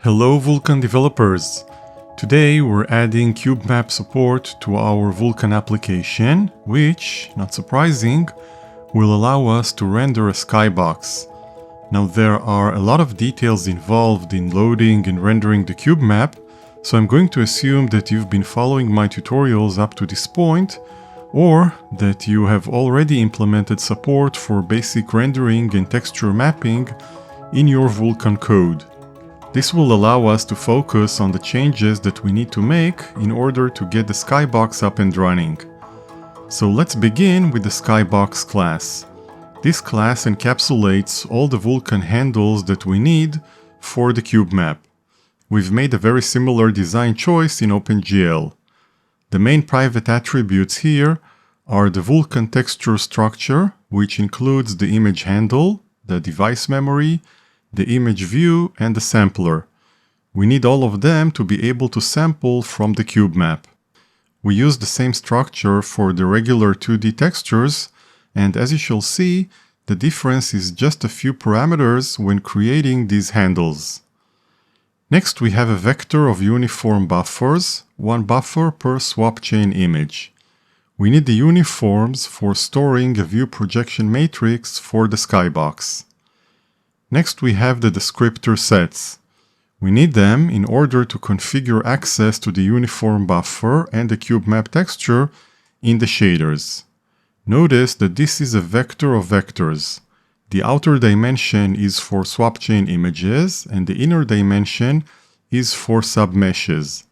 Hello Vulkan developers! Today we're adding Cubemap support to our Vulkan application, which, not surprising, will allow us to render a skybox. Now there are a lot of details involved in loading and rendering the Cubemap, so I'm going to assume that you've been following my tutorials up to this point, or that you have already implemented support for basic rendering and texture mapping in your Vulkan code. This will allow us to focus on the changes that we need to make in order to get the skybox up and running. So let's begin with the skybox class. This class encapsulates all the Vulkan handles that we need for the Cubemap. We've made a very similar design choice in OpenGL. The main private attributes here are the Vulkan texture structure, which includes the image handle, the device memory, the image view, and the sampler. We need all of them to be able to sample from the Cubemap. We use the same structure for the regular 2D textures, and as you shall see, the difference is just a few parameters when creating these handles. Next, we have a vector of uniform buffers, one buffer per swap chain image. We need the uniforms for storing a view projection matrix for the skybox. Next, we have the descriptor sets. We need them in order to configure access to the uniform buffer and the Cubemap texture in the shaders. Notice that this is a vector of vectors. The outer dimension is for swap chain images, and the inner dimension is for submeshes.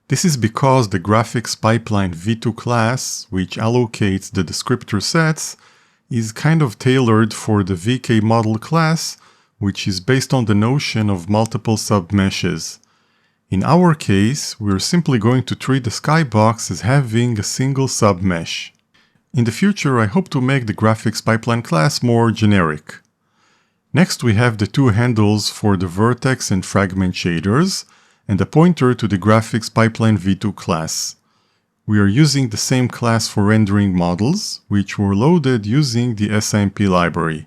This is because the graphics pipeline v2 class, which allocates the descriptor sets, is kind of tailored for the VK model class, which is based on the notion of multiple submeshes. In our case, we're simply going to treat the skybox as having a single submesh. In the future, I hope to make the graphics pipeline class more generic. Next, we have the two handles for the Vertex and Fragment shaders, and a pointer to the graphics pipeline v2 class. We are using the same class for rendering models, which were loaded using the SIMP library.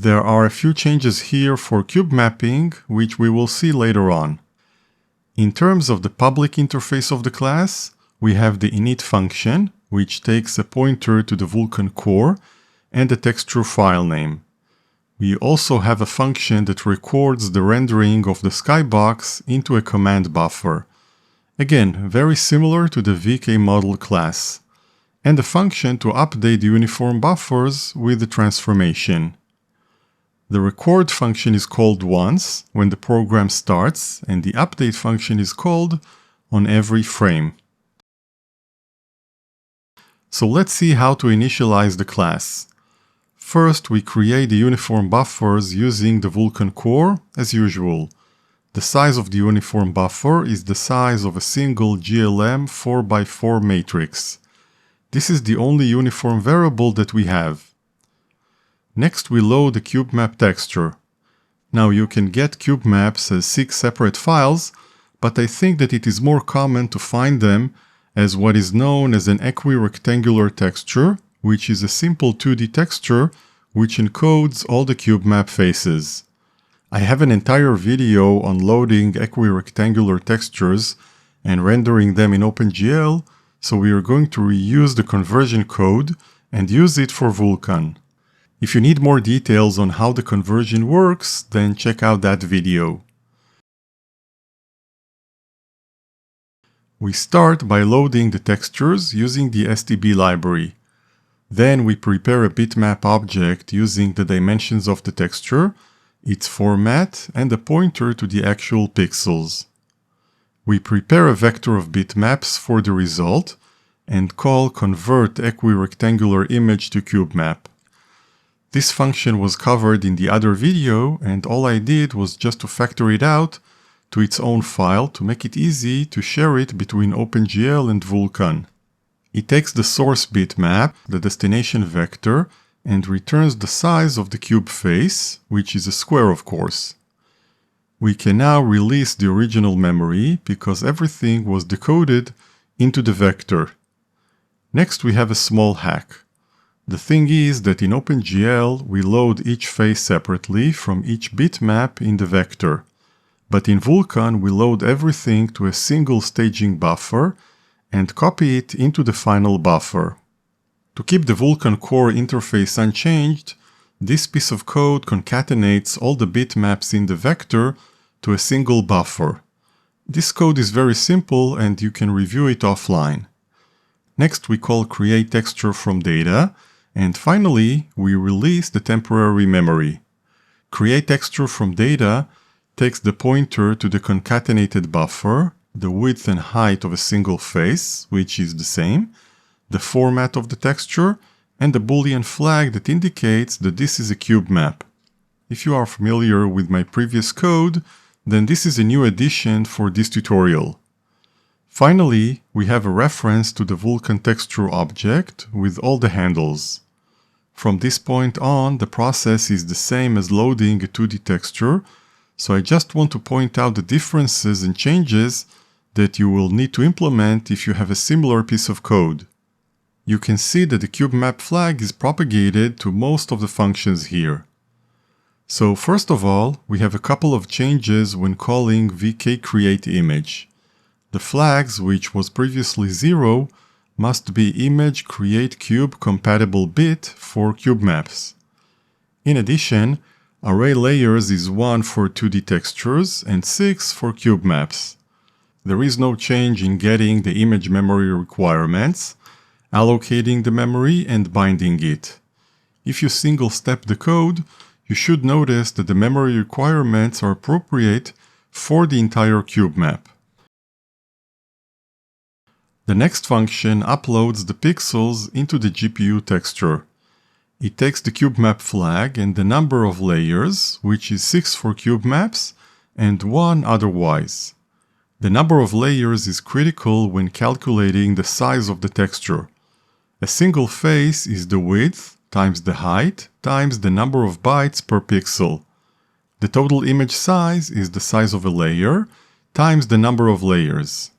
There are a few changes here for Cubemapping, which we will see later on. In terms of the public interface of the class, we have the init function, which takes a pointer to the Vulkan core and the texture file name. We also have a function that records the rendering of the skybox into a command buffer. Again, very similar to the VK model class. And a function to update the uniform buffers with the transformation. The record function is called once when the program starts, and the update function is called on every frame. So let's see how to initialize the class. First, we create the uniform buffers using the Vulkan core as usual. The size of the uniform buffer is the size of a single GLM 4x4 matrix. This is the only uniform variable that we have. Next, we load the Cubemap texture. Now you can get Cubemaps as 6 separate files, but I think that it is more common to find them as what is known as an equirectangular texture, which is a simple 2D texture which encodes all the Cubemap faces. I have an entire video on loading equirectangular textures and rendering them in OpenGL, so we are going to reuse the conversion code and use it for Vulkan. If you need more details on how the conversion works, then check out that video. We start by loading the textures using the STB library. Then we prepare a bitmap object using the dimensions of the texture, its format, and a pointer to the actual pixels. We prepare a vector of bitmaps for the result and call convert equirectangular image to Cubemap. This function was covered in the other video, and all I did was just to factor it out to its own file to make it easy to share it between OpenGL and Vulkan. It takes the source bitmap, the destination vector, and returns the size of the cube face, which is a square of course. We can now release the original memory because everything was decoded into the vector. Next, we have a small hack. The thing is that in OpenGL we load each face separately from each bitmap in the vector. But in Vulkan, we load everything to a single staging buffer and copy it into the final buffer. To keep the Vulkan core interface unchanged, this piece of code concatenates all the bitmaps in the vector to a single buffer. This code is very simple and you can review it offline. Next we call create texture from data, and finally we release the temporary memory. Create texture from data takes the pointer to the concatenated buffer, the width and height of a single face, which is the same, the format of the texture, and the Boolean flag that indicates that this is a cube map. If you are familiar with my previous code, then this is a new addition for this tutorial. Finally, we have a reference to the Vulkan texture object with all the handles. From this point on, the process is the same as loading a 2D texture, so I just want to point out the differences and changes that you will need to implement if you have a similar piece of code. You can see that the Cubemap flag is propagated to most of the functions here. So first of all, we have a couple of changes when calling vkCreateImage. The flags, which was previously 0, must be image create cube compatible bit for Cubemaps. In addition, array layers is 1 for 2D textures and 6 for Cubemaps. There is no change in getting the image memory requirements, allocating the memory and binding it. If you single step the code, you should notice that the memory requirements are appropriate for the entire Cubemap. The next function uploads the pixels into the GPU texture. It takes the Cubemap flag and the number of layers, which is 6 for Cubemaps and 1 otherwise. The number of layers is critical when calculating the size of the texture. A single face is the width times the height times the number of bytes per pixel. The total image size is the size of a layer times the number of layers.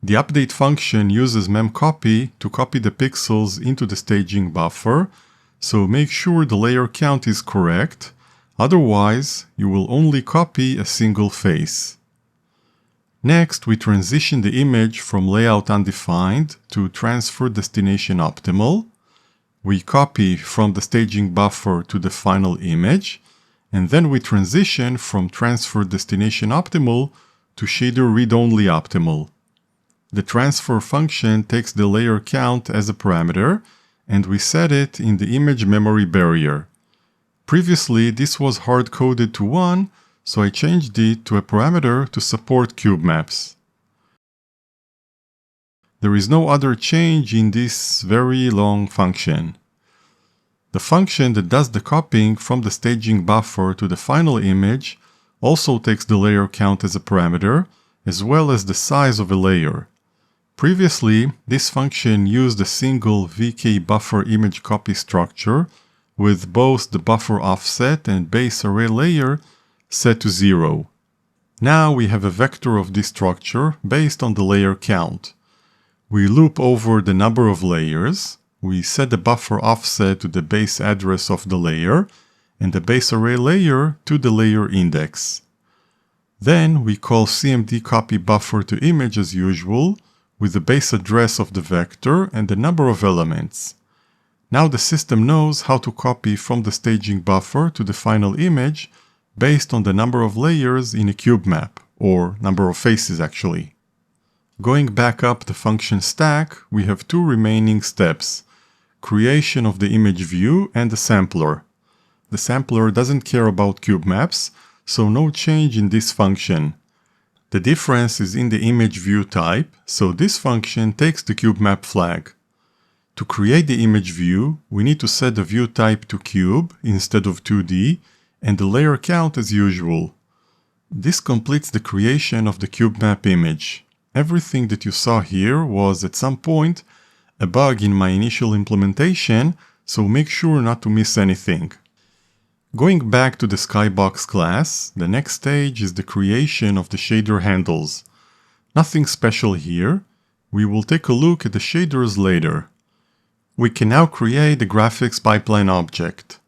The update function uses memcopy to copy the pixels into the staging buffer, so make sure the layer count is correct, otherwise you will only copy a single face. Next, we transition the image from layout undefined to transfer destination optimal. We copy from the staging buffer to the final image, and then we transition from transfer destination optimal to shader read-only optimal. The transfer function takes the layer count as a parameter, and we set it in the image memory barrier. Previously, this was hard-coded to 1, so I changed it to a parameter to support Cubemaps. There is no other change in this very long function. The function that does the copying from the staging buffer to the final image also takes the layer count as a parameter, as well as the size of a layer. Previously, this function used a single vk buffer image copy structure with both the buffer offset and base array layer set to 0. Now we have a vector of this structure based on the layer count. We loop over the number of layers, we set the buffer offset to the base address of the layer, and the base array layer to the layer index. Then we call cmd copy buffer to image as usual, with the base address of the vector and the number of elements. Now the system knows how to copy from the staging buffer to the final image based on the number of layers in a cube map, or number of faces actually. Going back up the function stack, we have 2 remaining steps: creation of the image view and the sampler. The sampler doesn't care about Cubemaps, so no change in this function. The difference is in the image view type, so this function takes the Cubemap flag. To create the image view, we need to set the view type to cube instead of 2D, and the layer count as usual. This completes the creation of the Cubemap image. Everything that you saw here was at some point a bug in my initial implementation, so make sure not to miss anything. Going back to the Skybox class, the next stage is the creation of the shader handles. Nothing special here. We will take a look at the shaders later. We can now create the graphics pipeline object.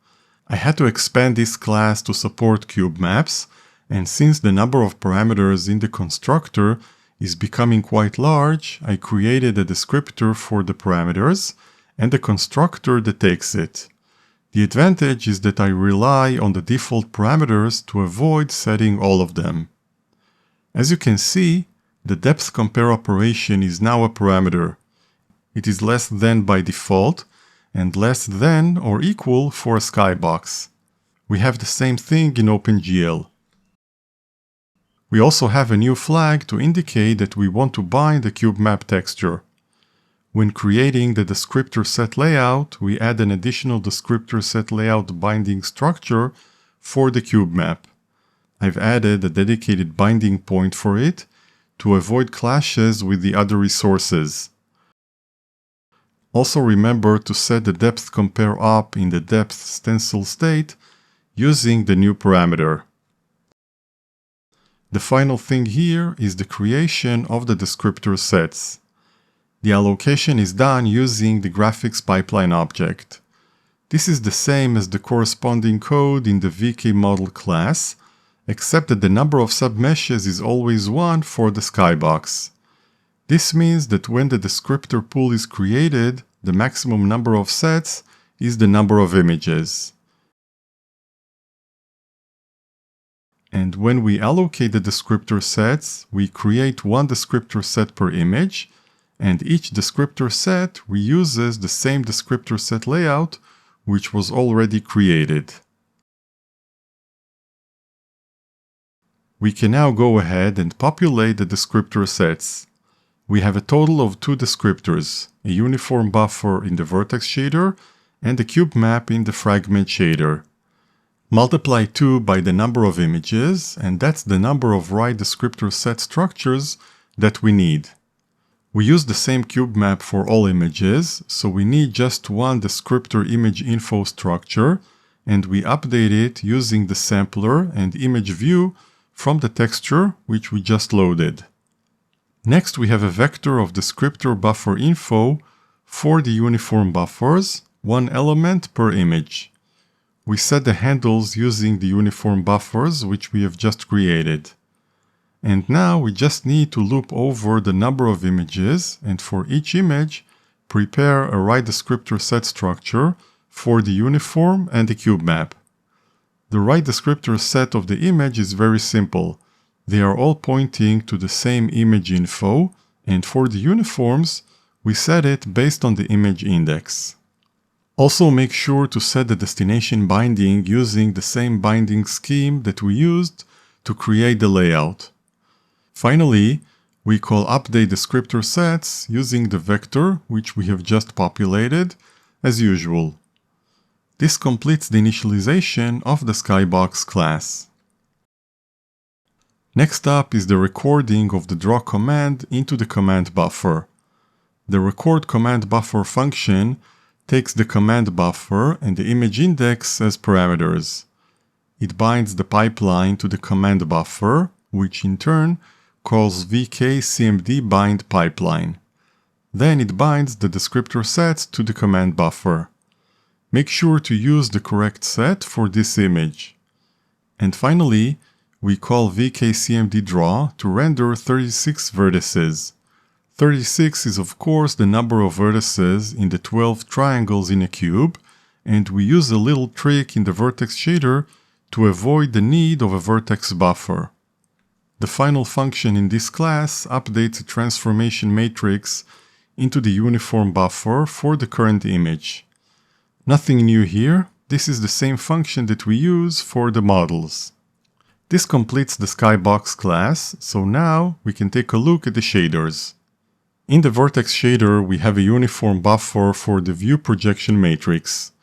I had to expand this class to support Cubemaps, And since the number of parameters in the constructor is becoming quite large, I created a descriptor for the parameters and the constructor that takes it. The advantage is that I rely on the default parameters to avoid setting all of them. As you can see, the depth compare operation is now a parameter. It is less than by default and less than or equal for a skybox. We have the same thing in OpenGL. We also have a new flag to indicate that we want to bind the cubemap texture. When creating the descriptor set layout, we add an additional descriptor set layout binding structure for the cubemap. I've added a dedicated binding point for it to avoid clashes with the other resources. Also remember to set the depth compare op in the depth stencil state using the new parameter. The final thing here is the creation of the descriptor sets. The allocation is done using the graphics pipeline object. This is the same as the corresponding code in the VK model class, except that the number of submeshes is always 1 for the skybox. This means that when the descriptor pool is created, the maximum number of sets is the number of images. And when we allocate the descriptor sets, we create one descriptor set per image, and each descriptor set reuses the same descriptor set layout which was already created. We can now go ahead and populate the descriptor sets. We have a total of 2 descriptors, a uniform buffer in the Vertex shader and a cubemap in the Fragment shader. Multiply 2 by the number of images, and that's the number of right descriptor set structures that we need. We use the same cubemap for all images, so we need just one descriptor image info structure, and we update it using the sampler and image view from the texture which we just loaded. Next, we have a vector of descriptor buffer info for the uniform buffers, one element per image. We set the handles using the uniform buffers which we have just created. And now we just need to loop over the number of images, and for each image, prepare a right descriptor set structure for the uniform and the cubemap. The right descriptor set of the image is very simple. They are all pointing to the same image info, and for the uniforms, we set it based on the image index. Also make sure to set the destination binding using the same binding scheme that we used to create the layout. Finally, we call update descriptor sets using the vector which we have just populated as usual. This completes the initialization of the Skybox class. Next up is the recording of the draw command into the command buffer. The record command buffer function takes the command buffer and the image index as parameters. It binds the pipeline to the command buffer, which in turn calls vk-cmd bind pipeline. Then it binds the descriptor sets to the command buffer. Make sure to use the correct set for this image. And finally, we call vk-cmd draw to render 36 vertices. 36 is of course the number of vertices in the 12 triangles in a cube, and we use a little trick in the Vertex shader to avoid the need of a vertex buffer. The final function in this class updates a transformation matrix into the uniform buffer for the current image. Nothing new here, this is the same function that we use for the models. This completes the Skybox class, so now we can take a look at the shaders. In the Vertex shader, we have a uniform buffer for the view projection matrix.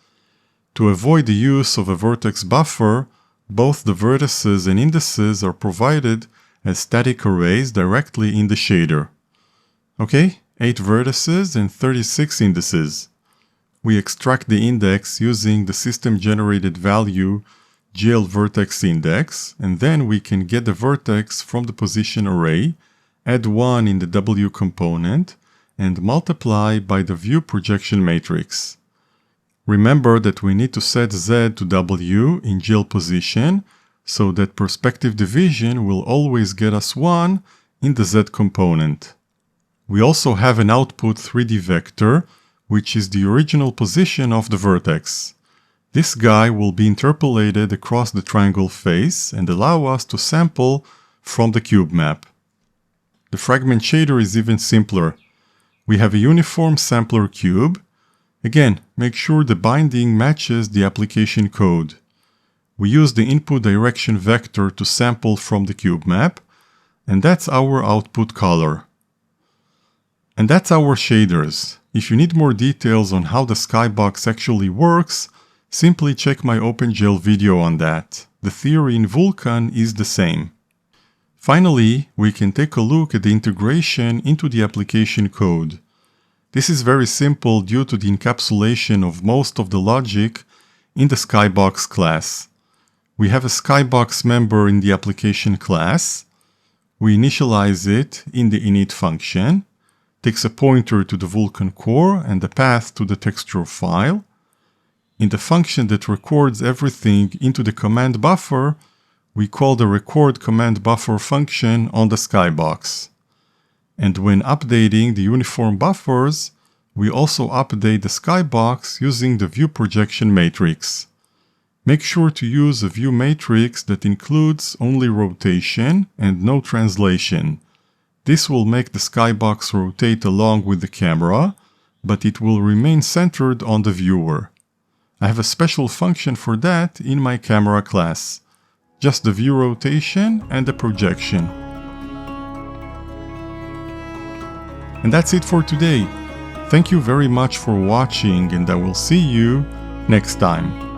To avoid the use of a vertex buffer, both the vertices and indices are provided as static arrays directly in the shader. Okay, 8 vertices and 36 indices. We extract the index using the system-generated value GL vertex index, and then we can get the vertex from the position array, add 1 in the W component, and multiply by the view projection matrix. Remember that we need to set Z to W in GL position so that perspective division will always get us 1 in the Z component. We also have an output 3D vector, which is the original position of the vertex. This guy will be interpolated across the triangle face and allow us to sample from the cube map. The fragment shader is even simpler. We have a uniform sampler cube. Again, make sure the binding matches the application code. We use the input direction vector to sample from the cube map, and that's our output color. And that's our shaders. If you need more details on how the skybox actually works, simply check my OpenGL video on that. The theory in Vulkan is the same. Finally, we can take a look at the integration into the application code. This is very simple due to the encapsulation of most of the logic in the Skybox class. We have a Skybox member in the application class. We initialize it in the init function, takes a pointer to the Vulkan core and the path to the texture file. In the function that records everything into the command buffer, we call the record command buffer function on the Skybox. And when updating the uniform buffers, we also update the Skybox using the view projection matrix. Make sure to use a view matrix that includes only rotation and no translation. This will make the Skybox rotate along with the camera, but it will remain centered on the viewer. I have a special function for that in my camera class. Just the view rotation and the projection. And that's it for today. Thank you very much for watching, and I will see you next time.